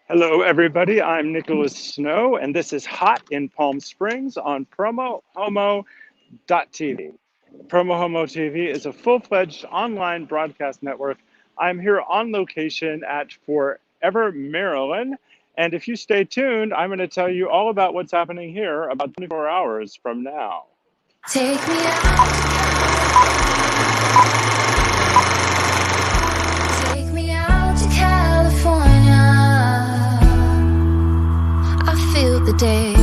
Hello, everybody. I'm Nicholas Snow, and this is Hot in Palm Springs on PromoHomo.TV. PromoHomo.TV is a full-fledged online broadcast network. I'm here on location at Forever Marilyn, and if you stay tuned, I'm going to tell you all about what's happening here about 24 hours from now. Take me out to California. I feel the day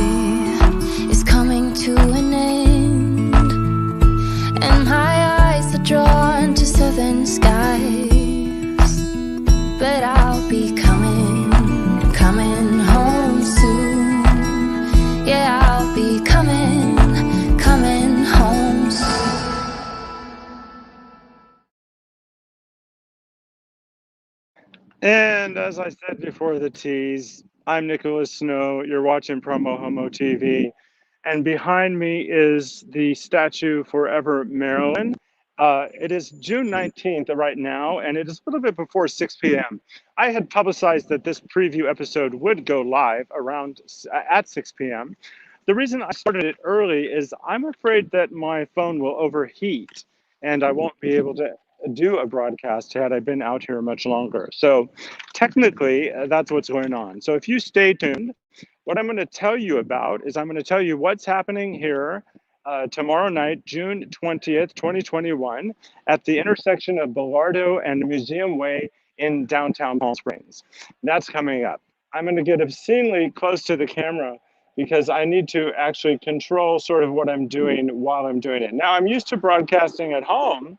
is coming to an end, and my eyes are drawn to southern skies. But I'll be coming home soon. Yeah, I'll be coming home soon. And as I said before the tease, I'm Nicholas Snow. You're watching Promo Homo TV. And behind me is the statue Forever Marilyn. It is June 19th right now, and it is a little bit before 6 p.m. I had publicized that this preview episode would go live around at 6 p.m. The reason I started it early is I'm afraid that my phone will overheat and I won't be able to do a broadcast had I been out here much longer. So technically, that's what's going on. So if you stay tuned, what I'm going to tell you about is I'm going to tell you what's happening here tomorrow night, June 20th, 2021, at the intersection of Belardo and Museum Way in downtown Palm Springs. That's coming up. I'm going to get obscenely close to the camera because I need to actually control sort of what I'm doing while I'm doing it. Now, I'm used to broadcasting at home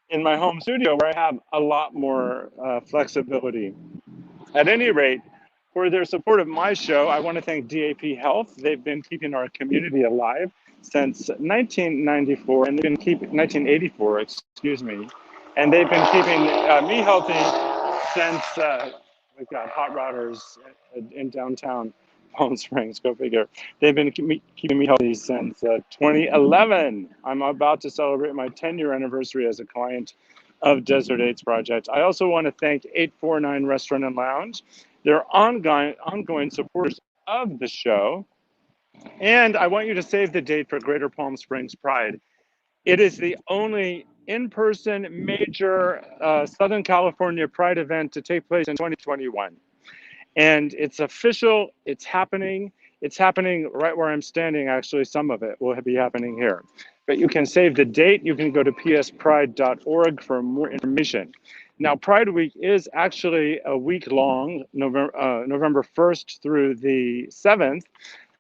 in my home studio where I have a lot more flexibility. At any rate, for their support of my show, I want to thank DAP Health. They've been keeping our community alive since 1994, and they've been keeping 1984, excuse me, and they've been keeping me healthy since we've got hot rodders in downtown Palm Springs. Go figure. They've been keeping me healthy since 2011. I'm about to celebrate my 10-year anniversary as a client of Desert AIDS Project. I also want to thank 849 Restaurant and Lounge. They're ongoing supporters of the show. And I want you to save the date for Greater Palm Springs Pride. It is the only in-person major Southern California Pride event to take place in 2021. And it's official, it's happening. It's happening right where I'm standing, actually. Some of it will be happening here. But you can save the date. You can go to pspride.org for more information. Now, Pride Week is actually a week long, November 1st through the 7th.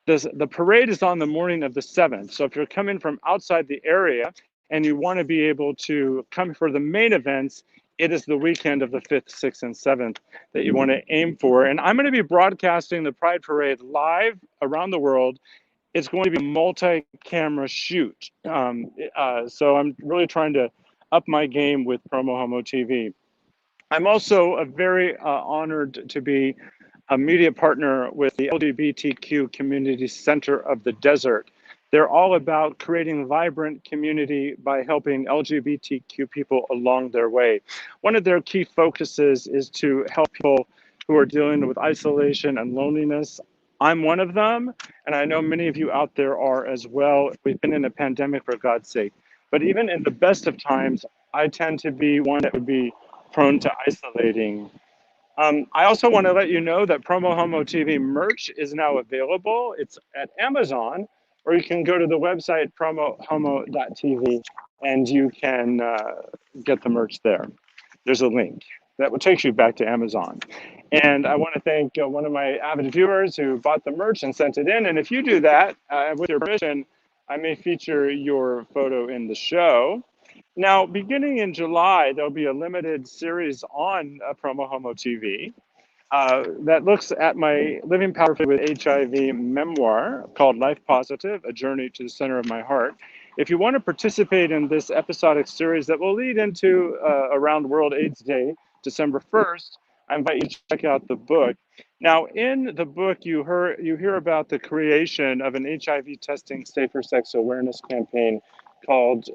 The parade is on the morning of the 7th. So if you're coming from outside the area and you want to be able to come for the main events, it is the weekend of the 5th, 6th, and 7th that you want to aim for. And I'm going to be broadcasting the Pride Parade live around the world. It's going to be a multi-camera shoot. So I'm really trying to up my game with Promo Homo TV. I'm also very honored to be a media partner with the LGBTQ Community Center of the Desert. They're all about creating vibrant community by helping LGBTQ people along their way. One of their key focuses is to help people who are dealing with isolation and loneliness. I'm one of them, and I know many of you out there are as well. We've been in a pandemic, for God's sake. But even in the best of times, I tend to be one that would be prone to isolating. I also want to let you know that Promo Homo TV merch is now available. It's at Amazon, or you can go to the website PromoHomo.TV and you can get the merch there. There's a link that will take you back to Amazon. And I want to thank one of my avid viewers who bought the merch and sent it in. And if you do that, with your permission, I may feature your photo in the show. Now, beginning in July, there'll be a limited series on Promo Homo TV that looks at my Living Powerfully with HIV memoir called Life Positive, A Journey to the Center of My Heart. If you want to participate in this episodic series that will lead into around World AIDS Day, December 1st, I invite you to check out the book. Now, in the book, you hear about the creation of an HIV testing safer sex awareness campaign called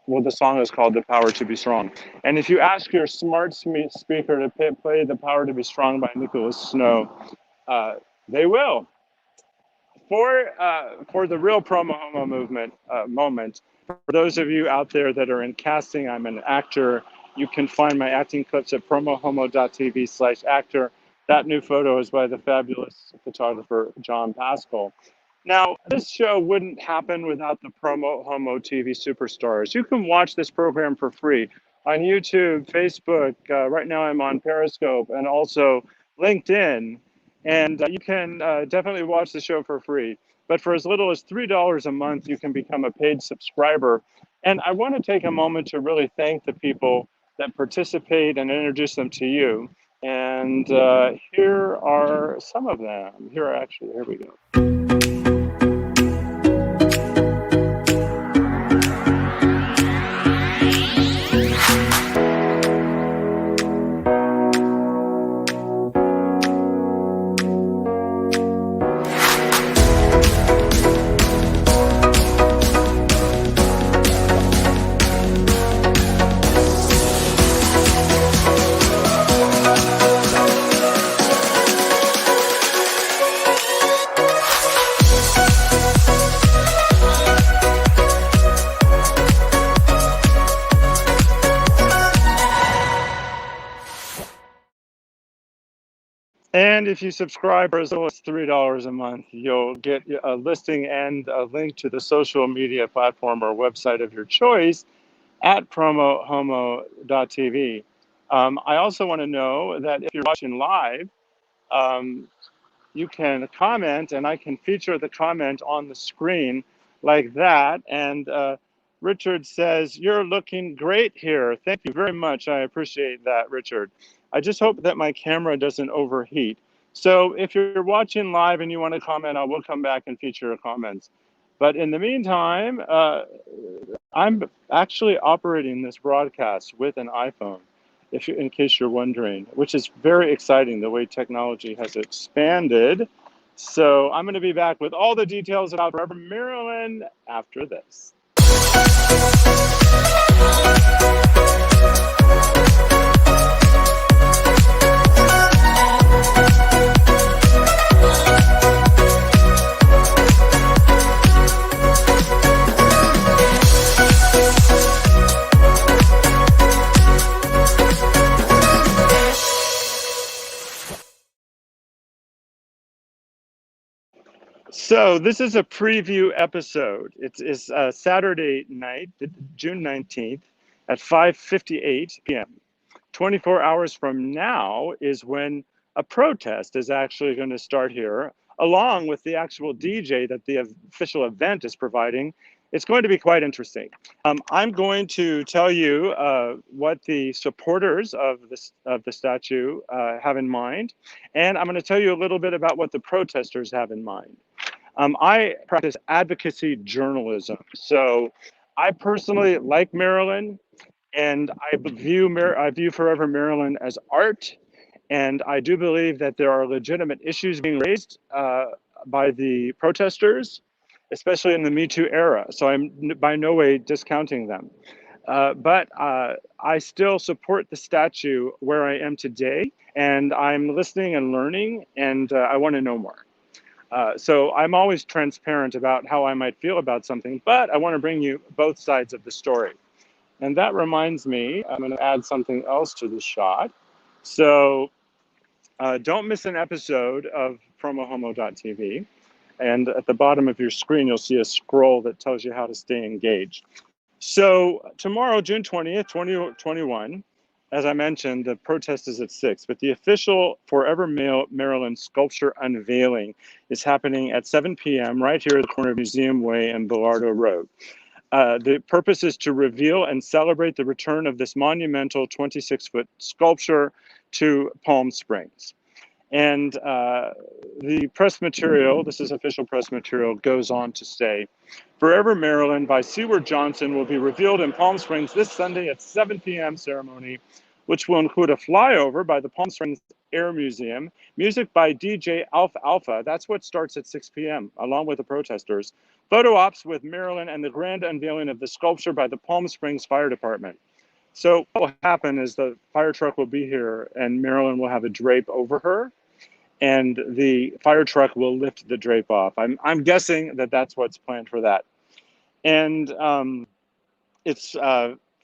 Well, the song is called "The Power to Be Strong." And if you ask your smart speaker to play "The Power to Be Strong" by Nicholas Snow, uh, they will. For the real promo homo movement moment, for those of you out there that are in casting, I'm an actor. You can find my acting clips at PromoHomo.TV/actor. That new photo is by the fabulous photographer John Pascal. Now, this show wouldn't happen without the Promo Homo TV superstars. You can watch this program for free on YouTube, Facebook. Right now, I'm on Periscope and also LinkedIn. And you can definitely watch the show for free. But for as little as $3 a month, you can become a paid subscriber. And I want to take a moment to really thank the people that participate and introduce them to you. And here are some of them. Here we go. And if you subscribe for as little as $3 a month, you'll get a listing and a link to the social media platform or website of your choice at PromoHomo.TV. I also want to know that if you're watching live, um, you can comment and I can feature the comment on the screen like that. And Richard says, "You're looking great here. Thank you very much. I appreciate that, Richard. I just hope that my camera doesn't overheat." So if you're watching live and you want to comment, I will come back and feature your comments. But in the meantime, I'm actually operating this broadcast with an iPhone, in case you're wondering, which is very exciting the way technology has expanded. So I'm going to be back with all the details about Forever Marilyn after this. So this is a preview episode. It's Saturday night, June 19th at 5:58 p.m. 24 hours from now is when a protest is actually going to start here, along with the actual DJ that the official event is providing. It's going to be quite interesting. I'm going to tell you what the supporters of the statue have in mind, and I'm going to tell you a little bit about what the protesters have in mind. I practice advocacy journalism. So I personally like Marilyn, and I view Forever Marilyn as art, and I do believe that there are legitimate issues being raised by the protesters, especially in the Me Too era. So I'm by no way discounting them. But I still support the statue where I am today, and I'm listening and learning, and I want to know more. So I'm always transparent about how I might feel about something, but I want to bring you both sides of the story. And that reminds me, I'm going to add something else to the shot. So don't miss an episode of PromoHomo.TV. And at the bottom of your screen, you'll see a scroll that tells you how to stay engaged. So tomorrow, June 20th, 2021, as I mentioned, the protest is at 6, but the official Forever Marilyn sculpture unveiling is happening at 7 p.m. right here at the corner of Museum Way and Belardo Road. The purpose is to reveal and celebrate the return of this monumental 26-foot sculpture to Palm Springs. And the press material, this is official press material, goes on to say, Forever Marilyn by Seward Johnson will be revealed in Palm Springs this Sunday at 7 p.m. ceremony, which will include a flyover by the Palm Springs Air Museum. Music by DJ Alpha Alpha. That's what starts at 6 p.m., along with the protesters. Photo ops with Marilyn and the grand unveiling of the sculpture by the Palm Springs Fire Department. So what will happen is the fire truck will be here and Marilyn will have a drape over her and the fire truck will lift the drape off. I'm guessing that that's what's planned for that. And it's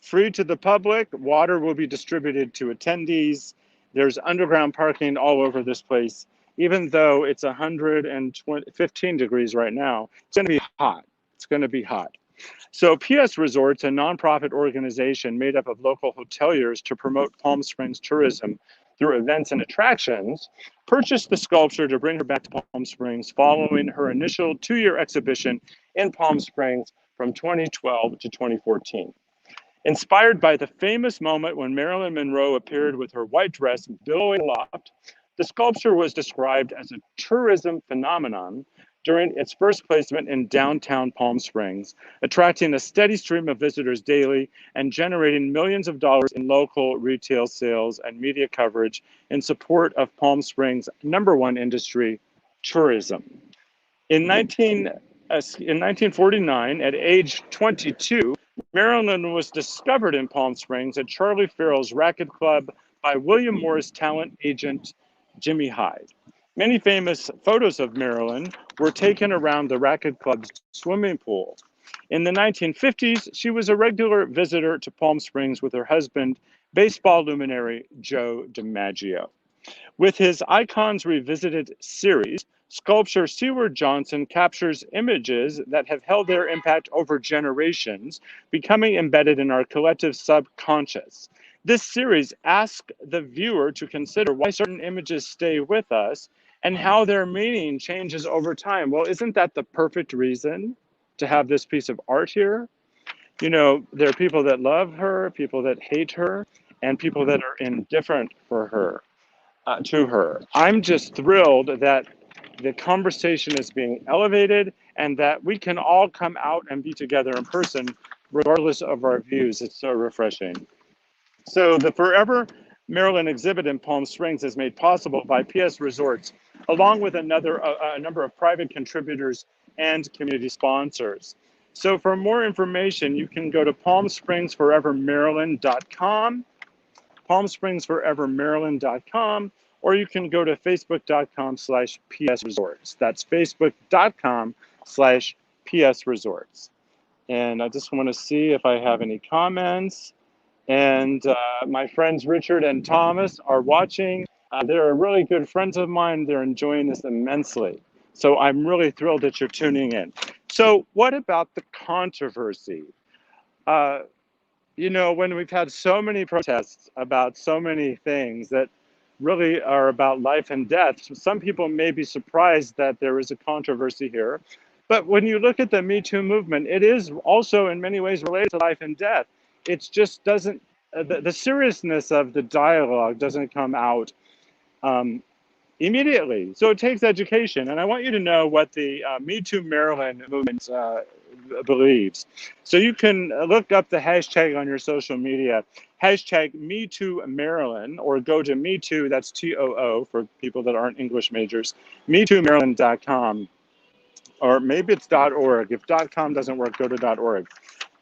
free to the public. Water will be distributed to attendees. There's underground parking all over this place. Even though it's 115 degrees right now, it's going to be hot. It's going to be hot. So PS Resorts, a nonprofit organization made up of local hoteliers to promote Palm Springs tourism through events and attractions, purchased the sculpture to bring her back to Palm Springs following her initial 2-year exhibition in Palm Springs from 2012 to 2014. Inspired by the famous moment when Marilyn Monroe appeared with her white dress billowing aloft, the sculpture was described as a tourism phenomenon during its first placement in downtown Palm Springs, attracting a steady stream of visitors daily and generating millions of dollars in local retail sales and media coverage in support of Palm Springs' #1 industry, tourism. In 1949, at age 22, Marilyn was discovered in Palm Springs at Charlie Farrell's Racket Club by William Morris talent agent Jimmy Hyde. Many famous photos of Marilyn were taken around the Racket Club's swimming pool. In the 1950s, she was a regular visitor to Palm Springs with her husband, baseball luminary Joe DiMaggio. With his Icons Revisited series, sculptor Seward Johnson captures images that have held their impact over generations, becoming embedded in our collective subconscious. This series asks the viewer to consider why certain images stay with us and how their meaning changes over time. Well, isn't that the perfect reason to have this piece of art here? You know, there are people that love her, people that hate her, and people that are indifferent for her. To her. I'm just thrilled that the conversation is being elevated and that we can all come out and be together in person, regardless of our views. It's so refreshing. So the Forever Marilyn exhibit in Palm Springs is made possible by PS Resorts, along with a number of private contributors and community sponsors. So for more information, you can go to palmspringsforevermaryland.com, palmspringsforevermaryland.com, or you can go to facebook.com/psresorts. That's facebook.com/psresorts. And I just want to see if I have any comments. And my friends Richard and Thomas are watching. They're really good friends of mine. They're enjoying this immensely. So I'm really thrilled that you're tuning in. So what about the controversy? You know, when we've had so many protests about so many things that really are about life and death, some people may be surprised that there is a controversy here. But when you look at the Me Too movement, it is also in many ways related to life and death. It just doesn't, the seriousness of the dialogue doesn't come out immediately. So it takes education. And I want you to know what the Me Too Maryland movement believes. So you can look up the hashtag on your social media, hashtag Me Too Maryland, or go to Me Too, that's TOO for people that aren't English majors, MeTooMaryland.com, or maybe it's .org. If .com doesn't work, go to .org.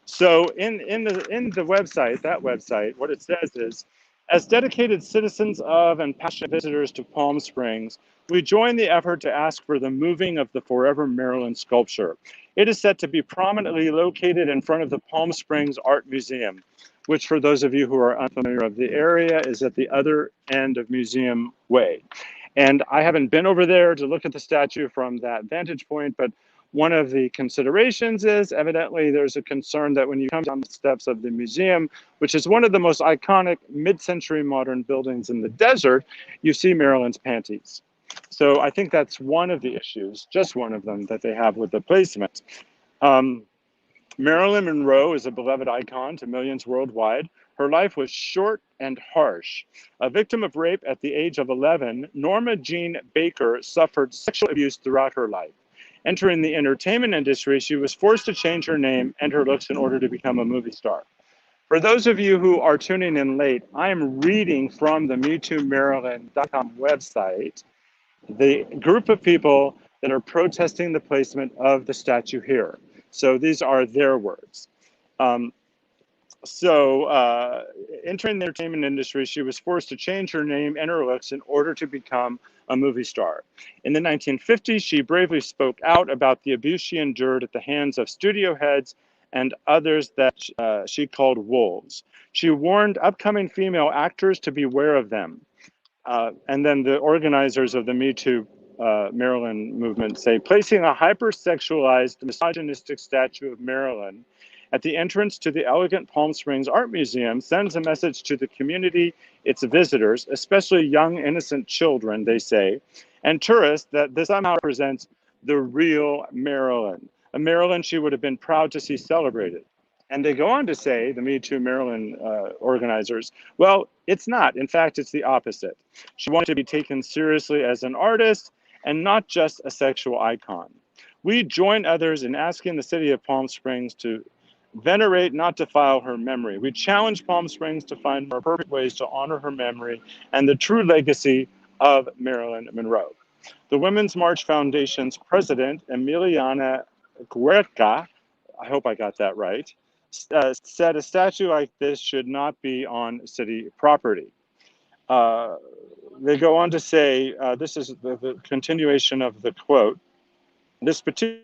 So in the website, that website, what it says is, as dedicated citizens of and passionate visitors to Palm Springs, we join the effort to ask for the moving of the Forever Marilyn sculpture. It is set to be prominently located in front of the Palm Springs Art Museum, which for those of you who are unfamiliar of the area is at the other end of Museum Way. And I haven't been over there to look at the statue from that vantage point, but one of the considerations is evidently there's a concern that when you come down the steps of the museum, which is one of the most iconic mid-century modern buildings in the desert, you see Marilyn's panties. So I think that's one of the issues, just one of them that they have with the placement. Marilyn Monroe is a beloved icon to millions worldwide. Her life was short and harsh. A victim of rape at the age of 11, Norma Jean Baker suffered sexual abuse throughout her life. Entering the entertainment industry, she was forced to change her name and her looks in order to become a movie star. For those of you who are tuning in late, I am reading from the MeTooMaryland.com website the group of people that are protesting the placement of the statue here. So these are their words. Um, so, entering the entertainment industry, she was forced to change her name and her looks in order to become a movie star. In the 1950s, she bravely spoke out about the abuse she endured at the hands of studio heads and others that she called wolves. She warned upcoming female actors to beware of them. And then the organizers of the Me Too Marilyn movement say placing a hypersexualized, misogynistic statue of Marilyn at the entrance to the elegant Palm Springs Art Museum sends a message to the community, its visitors, especially young, innocent children, they say, and tourists, that this somehow represents the real Marilyn, a Marilyn she would have been proud to see celebrated. And they go on to say, the Me Too Marilyn organizers, well, it's not. In fact, it's the opposite. She wanted to be taken seriously as an artist and not just a sexual icon. We join others in asking the city of Palm Springs to venerate, not defile her memory. We challenge Palm Springs to find more appropriate ways to honor her memory and the true legacy of Marilyn Monroe. The Women's March Foundation's president, Emiliana Guerca, I hope I got that right, said a statue like this should not be on city property. Uh, they go on to say, this is the continuation of the quote, this particular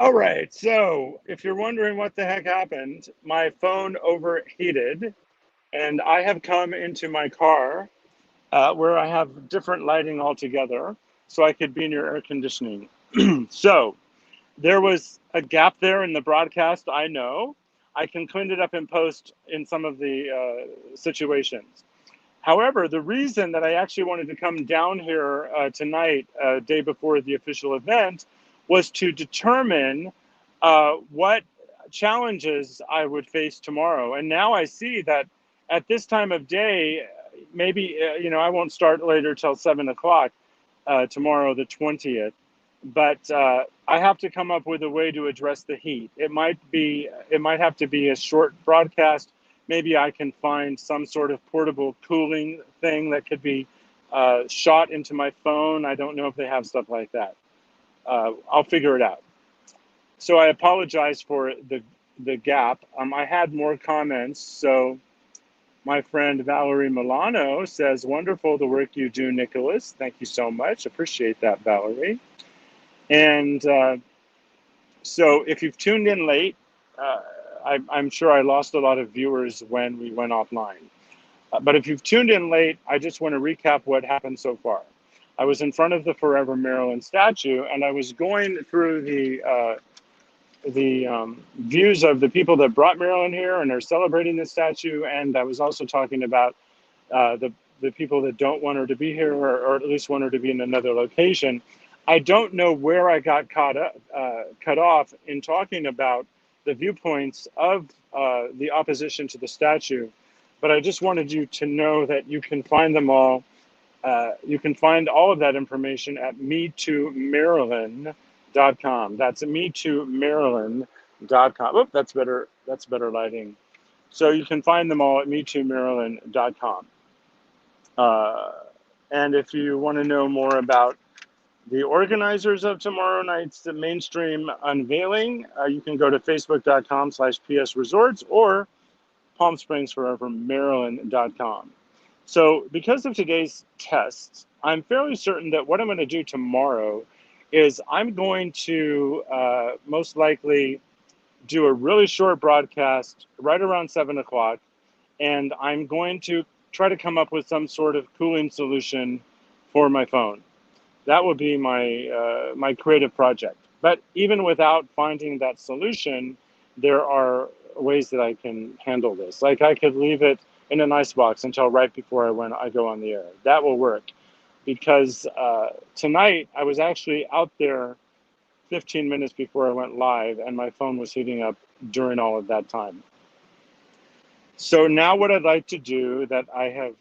All right, so if you're wondering what the heck happened, my phone overheated, and I have come into my car where I have different lighting altogether, so I could be near air conditioning. So there was a gap there in the broadcast, I know. I can clean it up in post in some of the situations. However, the reason that I actually wanted to come down here tonight, day before the official event, was to determine what challenges I would face tomorrow. And now I see that at this time of day, maybe I won't start later till 7 o'clock tomorrow, the 20th. But I have to come up with a way to address the heat. It might have to be a short broadcast. Maybe I can find some sort of portable cooling thing that could be shot into my phone. I don't know if they have stuff like that. I'll figure it out. So I apologize for the gap. I had more comments. So my friend Valerie Milano says, "Wonderful the work you do, Nicholas. Thank you so much. Appreciate that, Valerie." And so if you've tuned in late, I'm sure I lost a lot of viewers when we went offline. But if you've tuned in late, I just want to recap what happened so far. I was in front of the Forever Marilyn statue, and I was going through the views of the people that brought Marilyn here and are celebrating the statue. And I was also talking about the people that don't want her to be here, or at least want her to be in another location. I don't know where I got cut off in talking about the viewpoints of the opposition to the statue, but I just wanted you to know that you can find them all. You can find all of that information at me2marilyn.com. That's me2marilyn.com. Oh, that's better. That's better lighting. So you can find them all at me2marilyn.com. And if you want to know more about the organizers of tomorrow night's mainstream unveiling, you can go to facebook.com/psresorts or palmspringsforevermaryland.com. So because of today's tests, I'm fairly certain that what I'm going to do tomorrow is I'm going to most likely do a really short broadcast right around 7 o'clock, and I'm going to try to come up with some sort of cooling solution for my phone. That would be my creative project. But even without finding that solution, there are ways that I can handle this. Like I could leave it in an icebox until right before I go on the air. That will work, because tonight I was actually out there 15 minutes before I went live, and my phone was heating up during all of that time. So now what I'd like to do, that I have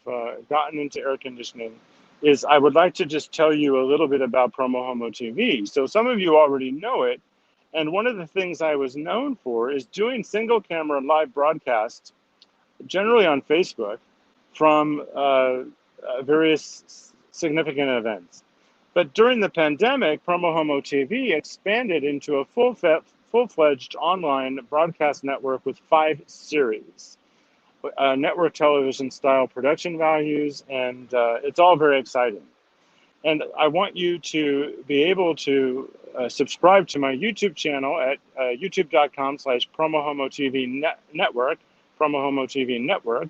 gotten into air conditioning, is I would like to just tell you a little bit about PromoHomo.TV. So some of you already know it. And one of the things I was known for is doing single camera live broadcasts, generally on Facebook, from various significant events. But during the pandemic, PromoHomo.TV expanded into a full-fledged online broadcast network with 5 series. Network television style production values, and it's all very exciting. And I want you to be able to subscribe to my YouTube channel at youtube.com/PromoHomo.TV network, PromoHomo.TV network.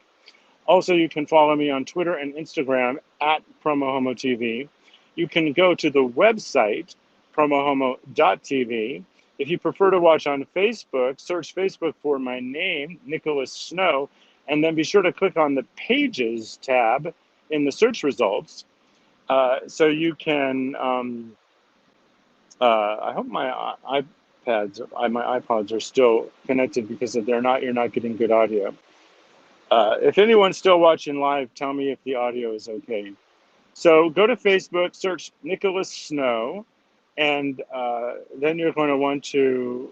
Also, you can follow me on Twitter and Instagram at PromoHomo.TV. You can go to the website, PromoHomo.TV. If you prefer to watch on Facebook, search Facebook for my name, Nicholas Snow, and then be sure to click on the Pages tab in the search results. So you can, I hope my iPods are still connected, because if they're not, you're not getting good audio. If anyone's still watching live, tell me if the audio is okay. So go to Facebook, search Nicholas Snow, and then you're going to want to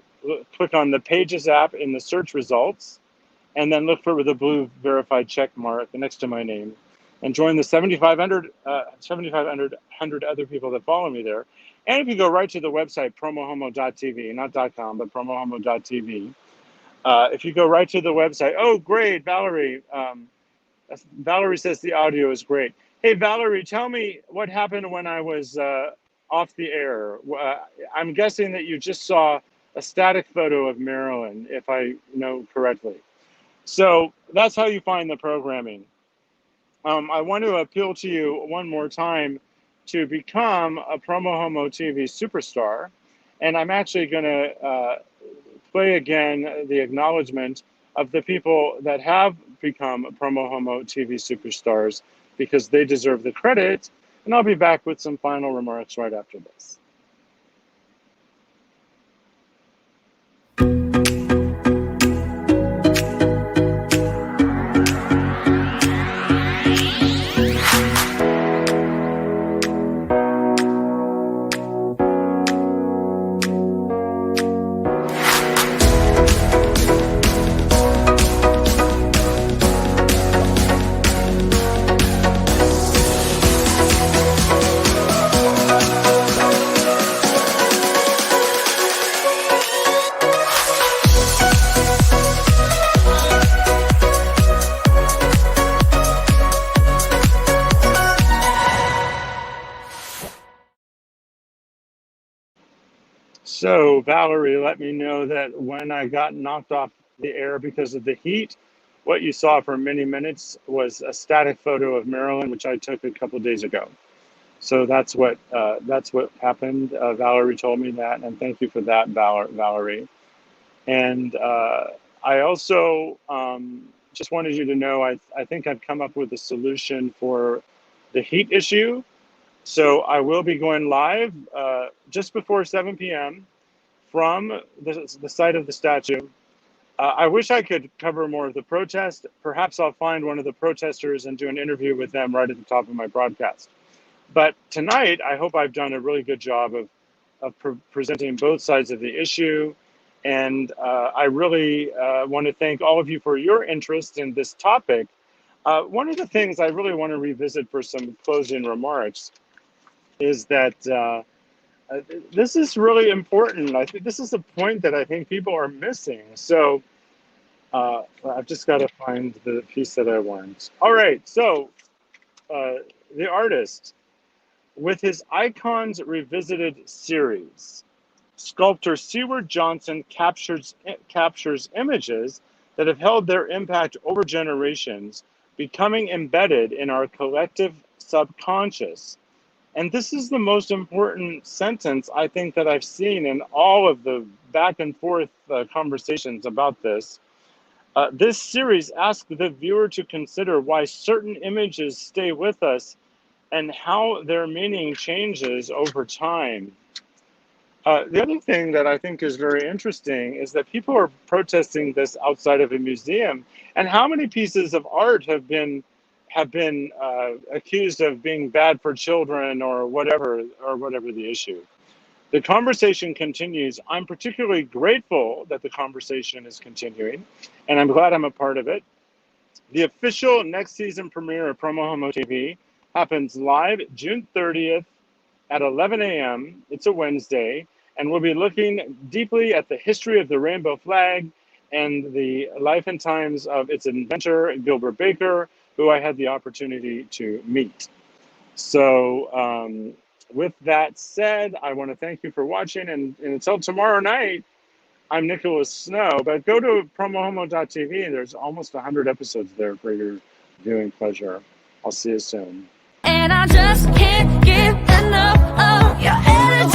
click on the Pages app in the search results, and then look for the blue verified check mark next to my name, and join the 7,500 other people that follow me there. And if you go right to the website, PromoHomo.TV, not .com, but PromoHomo.TV, if you go right to the website, oh, great, Valerie. Valerie says the audio is great. Hey, Valerie, tell me what happened when I was off the air. I'm guessing that you just saw a static photo of Marilyn, if I know correctly. So that's how you find the programming. I want to appeal to you one more time to become a PromoHomo.TV superstar. And I'm actually going to play again the acknowledgement of the people that have become PromoHomo.TV superstars because they deserve the credit. And I'll be back with some final remarks right after this. So Valerie let me know that when I got knocked off the air because of the heat, what you saw for many minutes was a static photo of Marilyn, which I took a couple of days ago. So that's what happened. Valerie told me that, and thank you for that, Valerie. And I also just wanted you to know I think I've come up with a solution for the heat issue. So I will be going live just before 7 p.m. from the site of the statue. I wish I could cover more of the protest. Perhaps I'll find one of the protesters and do an interview with them right at the top of my broadcast. But tonight, I hope I've done a really good job of presenting both sides of the issue. And I really want to thank all of you for your interest in this topic. One of the things I really want to revisit for some closing remarks is that this is really important. I think this is a point that I think people are missing. So I've just got to find the piece that I want. All right, so the artist, with his Icons Revisited series, sculptor Seward Johnson captures images that have held their impact over generations, becoming embedded in our collective subconscious. And this is the most important sentence I think that I've seen in all of the back and forth conversations about this. This series asks the viewer to consider why certain images stay with us and how their meaning changes over time. The other thing that I think is very interesting is that people are protesting this outside of a museum, and how many pieces of art have been accused of being bad for children or whatever the issue. The conversation continues. I'm particularly grateful that the conversation is continuing, and I'm glad I'm a part of it. The official next season premiere of PromoHomo.TV happens live June 30th at 11 a.m. It's a Wednesday, and we'll be looking deeply at the history of the rainbow flag and the life and times of its inventor, Gilbert Baker, who I had the opportunity to meet. So with that said, I want to thank you for watching, and until tomorrow night, I'm Nicholas Snow, but go to PromoHomo.TV. There's almost 100 episodes there for your viewing pleasure. I'll see you soon. And I just can't get enough of your energy.